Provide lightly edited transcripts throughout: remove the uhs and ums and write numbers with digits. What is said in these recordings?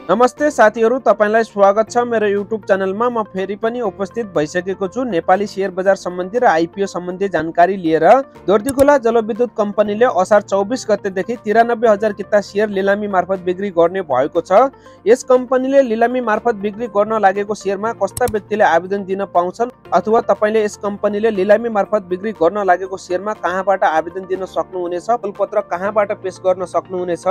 नमस्ते साथीहरु, तपाईलाई स्वागत छ मेरो YouTube च्यानलमा। म फेरि पनि उपस्थित भइसकेको छु नेपाली शेयर बजार सम्बन्धी र आईपीओ सम्बन्धी जानकारी लिएर। दोर्दीखोला जलविद्युत कम्पनीले असार 24 गतेदेखि 93,000 किता शेयर लिलामी मार्फत बिक्री गर्ने भएको छ। यस कम्पनीले लिलामी मार्फत बिक्री गर्न लागेको शेयरमा कस्ता व्यक्तिले आवेदन दिन पाउँछन् अथवा तपाईले यस कम्पनीले लिलामी मार्फत बिक्री गर्न लागेको शेयरमा कहाँबाट आवेदन दिन सक्नुहुनेछ, बोलपत्र कहाँबाट पेश गर्न सक्नुहुनेछ,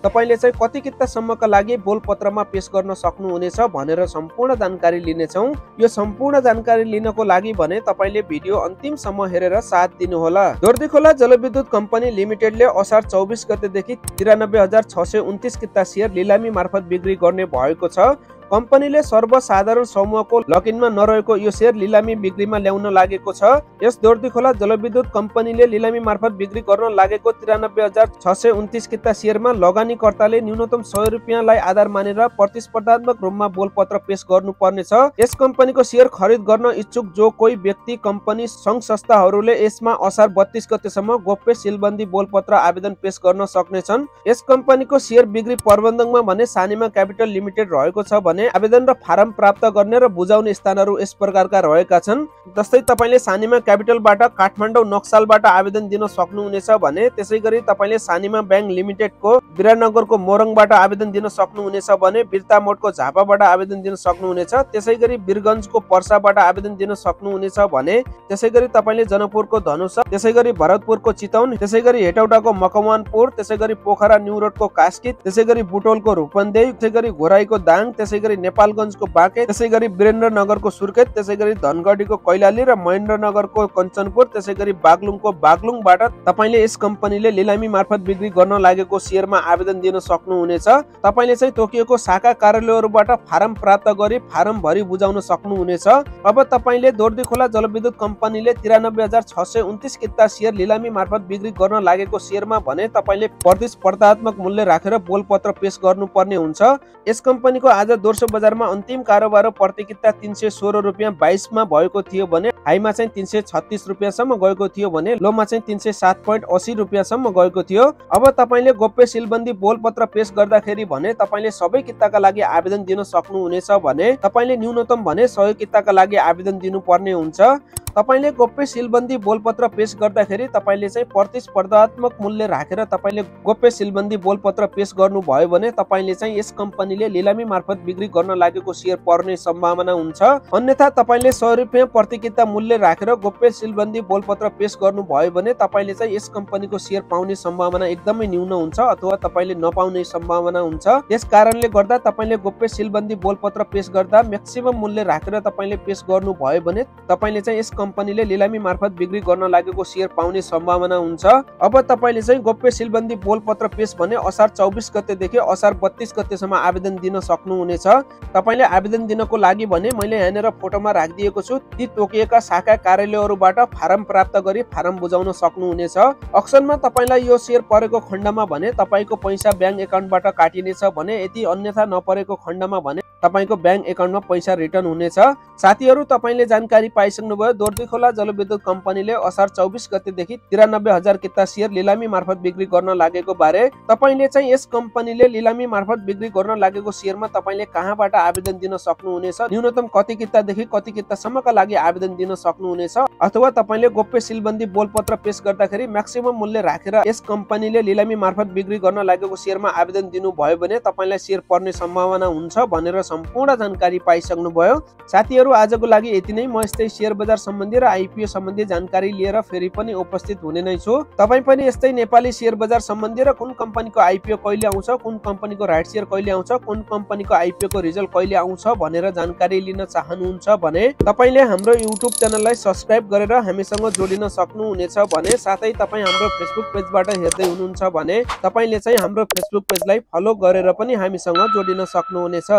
तपाईले चाहिँ कति कितासम्मका लागि बोलपत्रमा पेश गर्न सक्नुहुनेछ भनेर सम्पूर्ण जानकारी लिनेछौँ। यो सम्पूर्ण जानकारी लिनको लागि भने तपाईले भिडियो अन्तिमसम्म हेरेर साथ दिनुहोला। दोर्दीखोला जलविद्युत कम्पनी लिमिटेडले असार 24 गतेदेखि 93,629 किता शेयर लिलामी मार्फत बिक्री गर्ने भएको छ। कम्पनीले सर्वसाधारण समूहको लकिनमा नरहेको यो शेयर लिलामी बिक्रीमा ल्याउन लागेको छ। यस दोर्दीखोला जलविद्युत कम्पनीले लिलामी मार्फत बिक्री गर्न लागेको 93,629 किता शेयरमा लगानीकर्ताले न्यूनतम 100 रुपैयाँलाई आधार मानेर प्रतिस्पर्धात्मक रूपमा बोलपत्र पेश गर्नुपर्नेछ। यस कम्पनीको शेयर खरिद गर्न इच्छुक जो कोही व्यक्ति, कम्पनी, संघ संस्थाहरूले यसमा असार 32 गतेसम्म गोप्य सिलबन्दी बोलपत्र आवेदन पेश गर्न सक्नेछन्। यस कम्पनीको शेयर बिक्री प्रबन्धकमा भने सानिमा क्यापिटल लिमिटेड रहेको छ भने आवेदन र फारम प्राप्त गर्ने र बुझाउने स्थानहरू यस प्रकारका रहेका छन्। जस्तै तपाईले सानिमा क्यापिटलबाट काठमाडौँ नक्सालबाट आवेदन दिन सक्नुहुनेछ भने, त्यसैगरी तपाईले सानिमा बैंक लिमिटेडको विराटनगरको मोरङबाट आवेदन दिन सक्नुहुनेछ भने, बिर्तामोडको झापाबाट आवेदन दिन सक्नुहुनेछ, त्यसैगरी वीरगञ्जको पर्साबाट आवेदन दिन सक्नुहुनेछ भने, त्यसैगरी तपाईले जनकपुरको धनुषा, त्यसैगरी भरतपुरको चितौन, त्यसैगरी हेटौडाको मकवानपुर, त्यसैगरी पोखरा न्यू रोडको कास्की, त्यसैगरी बुटोलको रूपन्देही, त्यसैगरी घोराईको दाङ, त्यसैगरी नेपालगञ्जको बाँके, त्यसैगरी वीरेन्द्रनगरको सुर्खेत, त्यसैगरी धनगढीको कैलाली र महेन्द्रनगरको कञ्चनपुर, त्यसैगरी बागलुङको बागलुङबाट तपाईले यस कम्पनीले लिलामी मार्फत बिक्री गर्न लागेको शेयरमा आवेदन दिन सक्नुहुनेछ। तपाईले चाहिँ तोकिएको शाखा कार्यालयहरूबाट फारम प्राप्त गरी फारम भरि बुझाउन सक्नुहुनेछ। अब तपाईले दोर्दीखोला जलविद्युत कम्पनीले 93,629 किता शेयर लिलामी मार्फत बिक्री गर्न लागेको शेयरमा भने तपाईले प्रतिस्पर्धात्मक मूल्य राखेर बोलपत्र पेश गर्नुपर्ने हुन्छ। यस कम्पनीको आज दोर्सो बजारमा अन्तिम कारोबार प्रति किता 316 रुपैयाँ 22 मा भएको थियो भने हाईमा चाहिँ 336 रुपैयाँसम्म गएको थियो भने लोमा चाहिँ 307.80 रुपैयाँसम्म गएको थियो। अब तपाईले गोप्य सिलबन्दी बोलपत्र पेश गर्दाखेरि भने तपाईले सबै किताका लागि आवेदन दिन सक्नुहुनेछ भने तपाईले न्यूनतम भने 100 किताका लागि आवेदन दिनुपर्ने हुन्छ। तपाईले गोप्य सिलबन्दी बोलपत्र पेश गर्दाखेरि तपाईले चाहिँ प्रतिस्पर्धात्मक मूल्य राखेर तपाईले गोप्य सिलबन्दी बोलपत्र पेश गर्नुभयो भने तपाईले चाहिँ यस कम्पनीले लिलामी मार्फत बिक्री गर्न लागेको शेयर पर्ने सम्भावना हुन्छ। अन्यथा तपाईले 100 रुपैयाँ प्रति किता मूल्य राखेर गोप्य सिलबन्दी बोलपत्र पेश गर्नुभयो भने तपाईले चाहिँ यस कम्पनीको शेयर पाउने सम्भावना एकदमै न्यून हुन्छ अथवा तपाईले नपाउने सम्भावना हुन्छ। यस कारणले गर्दा तपाईले गोप्य सिलबन्दी बोलपत्र पेश गर्दा म्याक्सिमम मूल्य राखेर तपाईले पेश गर्नुभयो भने तपाईले चाहिँ यस कम्पनीले लिलामी मार्फत बिक्री गर्न लागेको शेयर पाउने सम्भावना हुन्छ। अब तपाईले चाहिँ गोप्य सिलबन्दी बोलपत्र पेश भने असार 24 गतेदेखि असार 32 गतेसम्म आवेदन दिन सक्नुहुनेछ। तपाईले आवेदन दिनको लागि भने मैले यहाँनिर फोटोमा राखिदिएको छु, ती तोकिएका शाखा कार्यालयहरूबाट फारम प्राप्त गरी फारम बुझाउन सक्नुहुनेछ। अक्सनमा तपाईलाई यो शेयर परेको खण्डमा भने तपाईको पैसा ब्याङ्क एकाउन्टबाट काटिनेछ भने, यदि अन्यथा नपरेको खण्डमा भने तपाईको ब्याङ्क एकाउन्टमा पैसा रिटर्न हुनेछ। साथीहरु, तपाईले जानकारी पाइसक्नुभयो। दोर्दीखोला जलविद्युत कम्पनीले असार 24 गतेदेखि 93,000 किता शेयर लिलामी मार्फत बिक्री गर्न लागेको बारे। तपाईले चाहिँ यस कम्पनीले लिलामी मार्फत बिक्री गर्न लागेको शेयरमा तपाईले कहाँबाट आवेदन दिन सक्नुहुनेछ, न्यूनतम कति कितादेखि कति कितासम्मका लागि आवेदन दिन सक्नुहुनेछ, अथवा तपाईले गोप्य सिलबन्दी बोलपत्र पेश गर्दाखेरि म्याक्सिमम मूल्य राखेर यस कम्पनीले लिलामी मार्फत बिक्री गर्न लागेको शेयरमा आवेदन दिनुभयो भने तपाईलाई शेयर पर्ने सम्भावना हुन्छ भनेर सम्पूर्ण जानकारी पाइसक्नुभयो। साथीहरु, आजको लागि यति नै। म यस्तै शेयर बजार सम्बन्धी र आईपीओ सम्बन्धी जानकारी लिएर फेरि पनि उपस्थित हुने नै छु। तपाई पनि यस्तै नेपाली शेयर बजार सम्बन्धी र कुन कम्पनीको आईपीओ कहिले आउँछ, कुन कम्पनीको राइट शेयर कहिले आउँछ, कुन कम्पनीको आईपीओ को रिजल्ट कहिले आउँछ भनेर जानकारी लिन चाहनुहुन्छ भने तपाईले हाम्रो YouTube च्यानललाई सब्स्क्राइब गरेर हामीसँग जोडिन सक्नुहुनेछ भने, साथै तपाई हाम्रो फेसबुक पेजबाट हेर्दै हुनुहुन्छ भने तपाईले चाहिँ हाम्रो फेसबुक पेजलाई फलो गरेर पनि हामीसँग जोडिन सक्नुहुनेछ।